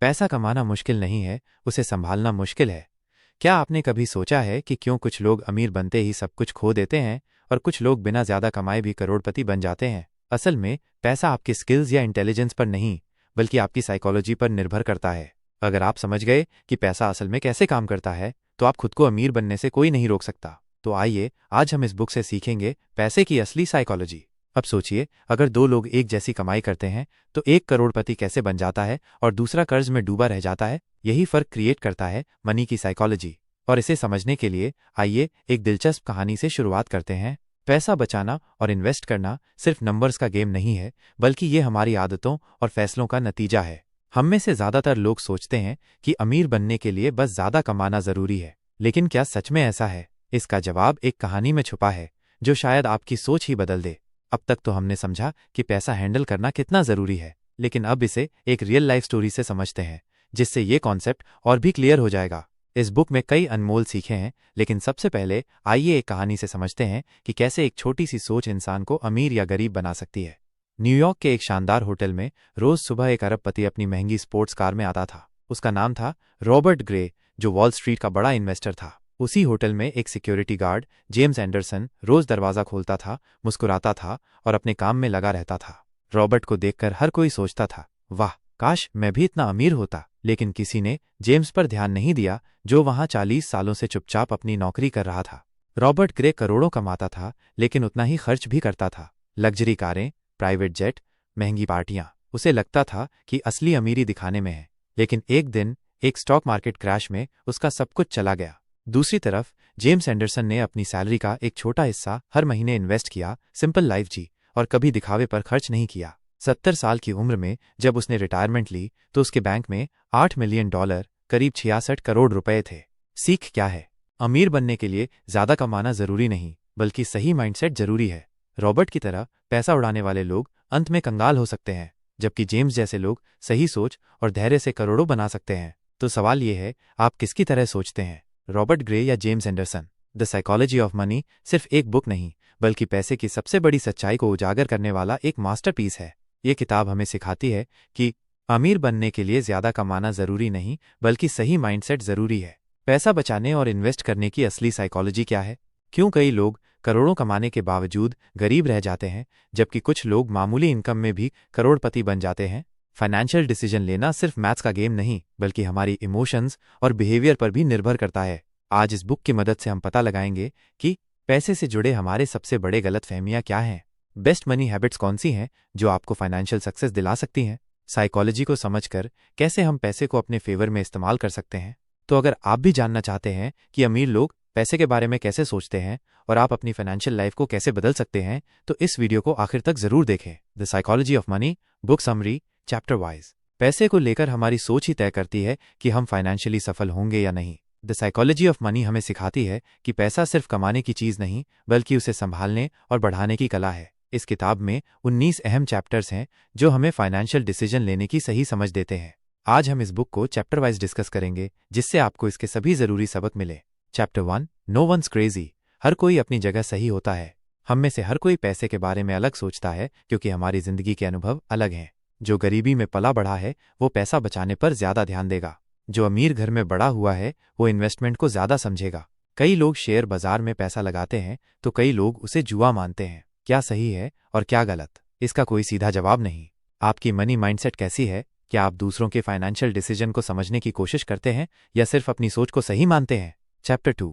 पैसा कमाना मुश्किल नहीं है, उसे संभालना मुश्किल है। क्या आपने कभी सोचा है कि क्यों कुछ लोग अमीर बनते ही सब कुछ खो देते हैं और कुछ लोग बिना ज्यादा कमाए भी करोड़पति बन जाते हैं? असल में पैसा आपकी स्किल्स या इंटेलिजेंस पर नहीं, बल्कि आपकी साइकोलॉजी पर निर्भर करता है। अगर आप समझ गए कि पैसा असल में कैसे काम करता है, तो आप खुद को अमीर बनने से कोई नहीं रोक सकता। तो आइए आज हम इस बुक से सीखेंगे पैसे की असली साइकोलॉजी। अब सोचिए, अगर दो लोग एक जैसी कमाई करते हैं तो एक करोड़पति कैसे बन जाता है और दूसरा कर्ज में डूबा रह जाता है? यही फर्क क्रिएट करता है मनी की साइकोलॉजी। और इसे समझने के लिए आइए एक दिलचस्प कहानी से शुरुआत करते हैं। पैसा बचाना और इन्वेस्ट करना सिर्फ नंबर्स का गेम नहीं है, बल्कि ये हमारी आदतों और फैसलों का नतीजा है। हम में से ज्यादातर लोग सोचते हैं कि अमीर बनने के लिए बस ज्यादा कमाना जरूरी है, लेकिन क्या सच में ऐसा है? इसका जवाब एक कहानी में छुपा है जो शायद आपकी सोच ही बदल दे। अब तक तो हमने समझा कि पैसा हैंडल करना कितना जरूरी है, लेकिन अब इसे एक रियल लाइफ स्टोरी से समझते हैं, जिससे ये कॉन्सेप्ट और भी क्लियर हो जाएगा। इस बुक में कई अनमोल सीखे हैं, लेकिन सबसे पहले आइए एक कहानी से समझते हैं कि कैसे एक छोटी सी सोच इंसान को अमीर या गरीब बना सकती है। न्यूयॉर्क के एक शानदार होटल में रोज सुबह एक अरबपति अपनी महंगी स्पोर्ट्स कार में आता था। उसका नाम था रॉबर्ट ग्रे, जो वॉल स्ट्रीट का बड़ा इन्वेस्टर था। उसी होटल में एक सिक्योरिटी गार्ड जेम्स एंडरसन रोज दरवाजा खोलता था, मुस्कुराता था और अपने काम में लगा रहता था। रॉबर्ट को देखकर हर कोई सोचता था, वाह, काश मैं भी इतना अमीर होता। लेकिन किसी ने जेम्स पर ध्यान नहीं दिया, जो वहां 40 सालों से चुपचाप अपनी नौकरी कर रहा था। रॉबर्ट ग्रे करोड़ों कमाता था, लेकिन उतना ही खर्च भी करता था। लग्जरी कारें, प्राइवेट जेट, महंगी पार्टियां। उसे लगता था कि असली अमीरी दिखाने में है। लेकिन एक दिन एक स्टॉक मार्केट क्रैश में उसका सब कुछ चला गया। दूसरी तरफ जेम्स एंडरसन ने अपनी सैलरी का एक छोटा हिस्सा हर महीने इन्वेस्ट किया, सिंपल लाइफ जी और कभी दिखावे पर खर्च नहीं किया। 70 साल की उम्र में जब उसने रिटायरमेंट ली तो उसके बैंक में $8 मिलियन, करीब 66 करोड़ रुपए थे। सीख क्या है? अमीर बनने के लिए ज्यादा कमाना जरूरी नहीं, बल्कि सही माइंडसेट जरूरी है। रॉबर्ट की तरह पैसा उड़ाने वाले लोग अंत में कंगाल हो सकते हैं, जबकि जेम्स जैसे लोग सही सोच और धैर्य से करोड़ों बना सकते हैं। तो सवाल ये है, आप किसकी तरह सोचते हैं, रॉबर्ट ग्रे या James Anderson? The psychology of money सिर्फ एक बुक नहीं, बल्कि पैसे की सबसे बड़ी सच्चाई को उजागर करने वाला एक मास्टरपीस है। ये किताब हमें सिखाती है कि अमीर बनने के लिए ज्यादा कमाना जरूरी नहीं, बल्कि सही माइंडसेट जरूरी है। पैसा बचाने और इन्वेस्ट करने की असली साइकोलॉजी क्या है? क्यों कई लोग करोड़ों कमाने के बावजूद गरीब रह जाते हैं, जबकि कुछ लोग मामूली इनकम में भी करोड़पति बन जाते हैं? फाइनेंशियल डिसीजन लेना सिर्फ मैथ्स का गेम नहीं, बल्कि हमारी इमोशंस और बिहेवियर पर भी निर्भर करता है। आज इस बुक की मदद से हम पता लगाएंगे कि पैसे से जुड़े हमारे सबसे बड़े गलतफहमियां क्या हैं, बेस्ट मनी हैबिट्स कौन सी हैं जो आपको फाइनेंशियल सक्सेस दिला सकती हैं, साइकोलॉजी को समझकर कैसे हम पैसे को अपने फेवर में इस्तेमाल कर सकते हैं। तो अगर आप भी जानना चाहते हैं कि अमीर लोग पैसे के बारे में कैसे सोचते हैं और आप अपनी फाइनेंशियल लाइफ को कैसे बदल सकते हैं, तो इस वीडियो को आखिर तक जरूर देखें। The psychology of money, book summary, chapter wise. पैसे को लेकर हमारी सोच ही तय करती है कि हम फाइनेंशियली सफल होंगे या नहीं। द साइकोलॉजी ऑफ मनी हमें सिखाती है कि पैसा सिर्फ कमाने की चीज नहीं, बल्कि उसे संभालने और बढ़ाने की कला है। इस किताब में 19 अहम चैप्टर्स हैं जो हमें फाइनेंशियल डिसीजन लेने की सही समझ देते हैं। आज हम इस बुक को चैप्टर वाइज डिस्कस करेंगे, जिससे आपको इसके सभी जरूरी सबक मिले। Chapter 1, no one's crazy. हर कोई अपनी जगह सही होता है। हम में से हर कोई पैसे के बारे में अलग सोचता है, क्योंकि हमारी जिंदगी के अनुभव अलग हैं। जो गरीबी में पला बढ़ा है वो पैसा बचाने पर ज्यादा ध्यान देगा। जो अमीर घर में बड़ा हुआ है वो इन्वेस्टमेंट को ज्यादा समझेगा। कई लोग शेयर बाजार में पैसा लगाते हैं, तो कई लोग उसे जुआ मानते हैं। क्या सही है और क्या गलत, इसका कोई सीधा जवाब नहीं। आपकी मनी माइंडसेट कैसी है? क्या आप दूसरों के फाइनेंशियल डिसीजन को समझने की कोशिश करते हैं या सिर्फ अपनी सोच को सही मानते हैं? चैप्टर 2,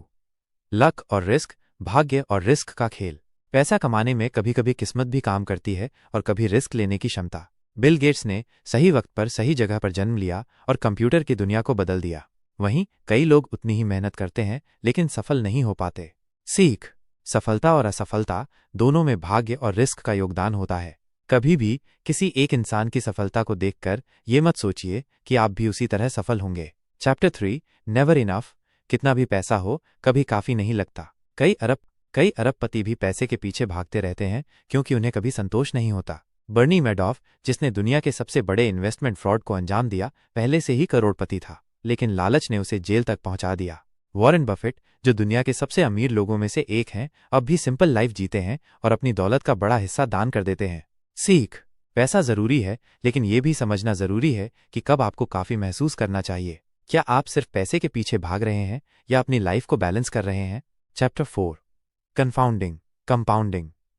लक और रिस्क, भाग्य और रिस्क का खेल। पैसा कमाने में कभी कभी किस्मत भी काम करती है और कभी रिस्क लेने की क्षमता। बिल गेट्स ने सही वक्त पर सही जगह पर जन्म लिया और कंप्यूटर की दुनिया को बदल दिया। वहीं कई लोग उतनी ही मेहनत करते हैं, लेकिन सफल नहीं हो पाते। सीख, सफलता और असफलता दोनों में भाग्य और रिस्क का योगदान होता है। कभी भी किसी एक इंसान की सफलता को देखकर ये मत सोचिए कि आप भी उसी तरह सफल होंगे। Chapter 3, never enough. कितना भी पैसा हो, कभी काफी नहीं लगता। कई अरबपति भी पैसे के पीछे भागते रहते हैं, क्योंकि उन्हें कभी संतोष नहीं होता। बर्नी मैडॉफ, जिसने दुनिया के सबसे बड़े इन्वेस्टमेंट फ्रॉड को अंजाम दिया, पहले से ही करोड़पति था, लेकिन लालच ने उसे जेल तक पहुंचा दिया। वॉरेन बफेट, जो दुनिया के सबसे अमीर लोगों में से एक हैं, अब भी सिंपल लाइफ जीते हैं और अपनी दौलत का बड़ा हिस्सा दान कर देते हैं। सीख, पैसा जरूरी है, लेकिन ये भी समझना जरूरी है कि कब आपको काफी महसूस करना चाहिए। क्या आप सिर्फ पैसे के पीछे भाग रहे हैं या अपनी लाइफ को बैलेंस कर रहे हैं? Chapter 4, compounding.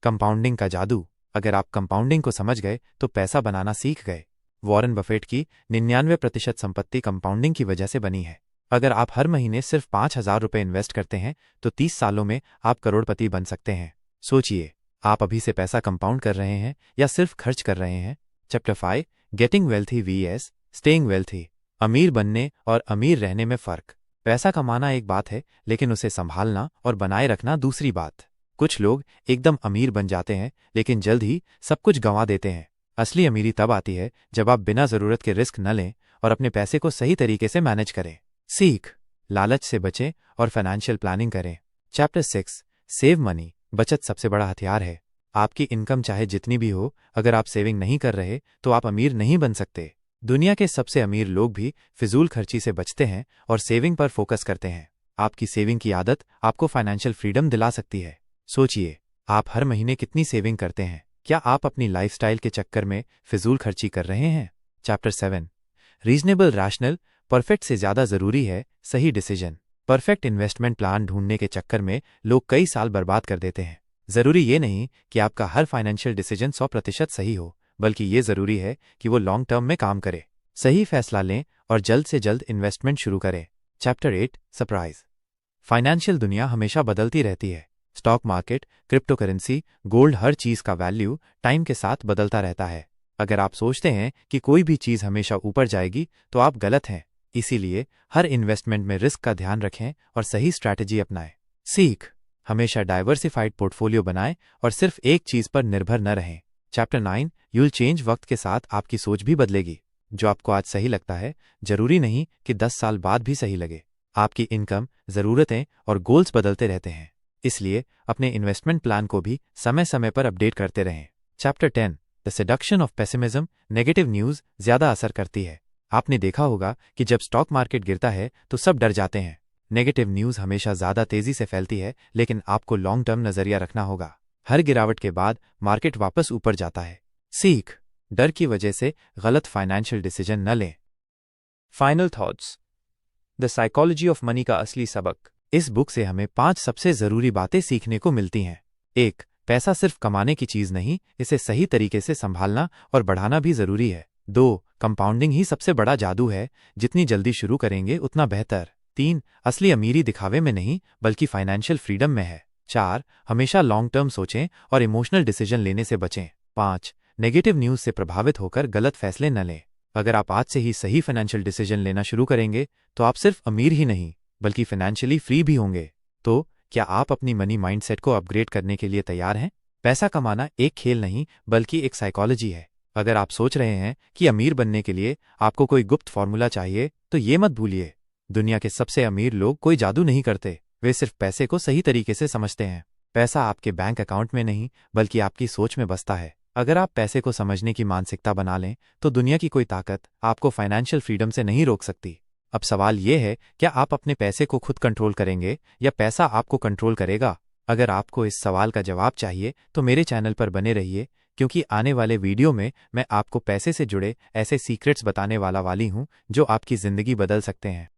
कंपाउंडिंग का जादू। अगर आप कंपाउंडिंग को समझ गए तो पैसा बनाना सीख गए। वॉरेन बफेट की 99% संपत्ति कंपाउंडिंग की वजह से बनी है। अगर आप हर महीने सिर्फ 5,000 रुपये इन्वेस्ट करते हैं तो 30 सालों में आप करोड़पति बन सकते हैं। सोचिए, आप अभी से पैसा कंपाउंड कर रहे हैं या सिर्फ खर्च कर रहे हैं? Chapter 5, getting wealthy vs staying wealthy. अमीर बनने और अमीर रहने में फर्क। पैसा कमाना एक बात है, लेकिन उसे संभालना और बनाए रखना दूसरी बात। कुछ लोग एकदम अमीर बन जाते हैं लेकिन जल्द ही सब कुछ गंवा देते हैं। असली अमीरी तब आती है जब आप बिना जरूरत के रिस्क न लें और अपने पैसे को सही तरीके से मैनेज करें। सीख, लालच से बचें और फाइनेंशियल प्लानिंग करें। Chapter 6, save money. बचत सबसे बड़ा हथियार है। आपकी इनकम चाहे जितनी भी हो, अगर आप सेविंग नहीं कर रहे तो आप अमीर नहीं बन सकते। दुनिया के सबसे अमीर लोग भी फिजूल खर्ची से बचते हैं और सेविंग पर फोकस करते हैं। आपकी सेविंग की आदत आपको फाइनेंशियल फ्रीडम दिला सकती है। सोचिए, आप हर महीने कितनी सेविंग करते हैं? क्या आप अपनी लाइफस्टाइल के चक्कर में फिजूल खर्ची कर रहे हैं? Chapter 7, reasonable rational. परफेक्ट से ज्यादा जरूरी है सही डिसीजन। परफेक्ट इन्वेस्टमेंट प्लान ढूंढने के चक्कर में लोग कई साल बर्बाद कर देते हैं। जरूरी ये नहीं कि आपका हर फाइनेंशियल डिसीजन 100% सही हो, बल्कि ये जरूरी है कि वो लॉन्ग टर्म में काम करे। सही फैसला लें और जल्द से जल्द इन्वेस्टमेंट शुरू करें। Chapter 8, surprise. फाइनेंशियल दुनिया हमेशा बदलती रहती है। Stock market, crypto currency, gold, हर चीज का वैल्यू टाइम के साथ बदलता रहता है। अगर आप सोचते हैं कि कोई भी चीज हमेशा ऊपर जाएगी तो आप गलत हैं। इसीलिए हर इन्वेस्टमेंट में रिस्क का ध्यान रखें और सही स्ट्रैटेजी अपनाएं। सीख, हमेशा डाइवर्सिफाइड पोर्टफोलियो बनाएं और सिर्फ एक चीज पर निर्भर न रहें। Chapter 9, you'll change. वक्त के साथ आपकी सोच भी बदलेगी। जो आपको आज सही लगता है जरूरी नहीं कि 10 साल बाद भी सही लगे। आपकी इनकम, जरूरतें और गोल्स बदलते रहते हैं, इसलिए अपने इन्वेस्टमेंट प्लान को भी समय समय पर अपडेट करते रहें। Chapter 10, the seduction of pessimism. Negative news ज्यादा असर करती है। आपने देखा होगा कि जब स्टॉक मार्केट गिरता है तो सब डर जाते हैं। नेगेटिव न्यूज हमेशा ज्यादा तेजी से फैलती है, लेकिन आपको लॉन्ग टर्म नजरिया रखना होगा। हर गिरावट के बाद मार्केट वापस ऊपर जाता है। सीख, डर की वजह से गलत फाइनेंशियल डिसीजन न लें। Final thoughts, the psychology of money का असली सबक। इस बुक से हमें 5 सबसे जरूरी बातें सीखने को मिलती हैं। 1, पैसा सिर्फ कमाने की चीज नहीं, इसे सही तरीके से संभालना और बढ़ाना भी जरूरी है। 2, कंपाउंडिंग ही सबसे बड़ा जादू है, जितनी जल्दी शुरू करेंगे उतना बेहतर। 3, असली अमीरी दिखावे में नहीं बल्कि फाइनेंशियल फ्रीडम में है। 4, हमेशा लॉन्ग टर्म सोचें और इमोशनल डिसीजन लेने से बचें। 5, नेगेटिव न्यूज से प्रभावित होकर गलत फैसले न लें। अगर आप आज से ही सही फाइनेंशियल डिसीजन लेना शुरू करेंगे तो आप सिर्फ अमीर ही नहीं बल्कि फाइनेंशियली फ्री भी होंगे। तो क्या आप अपनी मनी माइंडसेट को अपग्रेड करने के लिए तैयार हैं? पैसा कमाना एक खेल नहीं बल्कि एक साइकोलॉजी है। अगर आप सोच रहे हैं कि अमीर बनने के लिए आपको कोई गुप्त फॉर्मूला चाहिए तो ये मत भूलिए। दुनिया के सबसे अमीर लोग कोई जादू नहीं करते, वे सिर्फ पैसे को सही तरीके से समझते हैं। पैसा आपके बैंक अकाउंट में नहीं बल्कि आपकी सोच में बसता है। अगर आप पैसे को समझने की मानसिकता बना लें तो दुनिया की कोई ताकत आपको फाइनेंशियल फ्रीडम से नहीं रोक सकती। अब सवाल यह है, क्या आप अपने पैसे को खुद कंट्रोल करेंगे या पैसा आपको कंट्रोल करेगा? अगर आपको इस सवाल का जवाब चाहिए तो मेरे चैनल पर बने रहिए, क्योंकि आने वाले वीडियो में मैं आपको पैसे से जुड़े ऐसे सीक्रेट्स बताने वाली हूं जो आपकी जिंदगी बदल सकते हैं।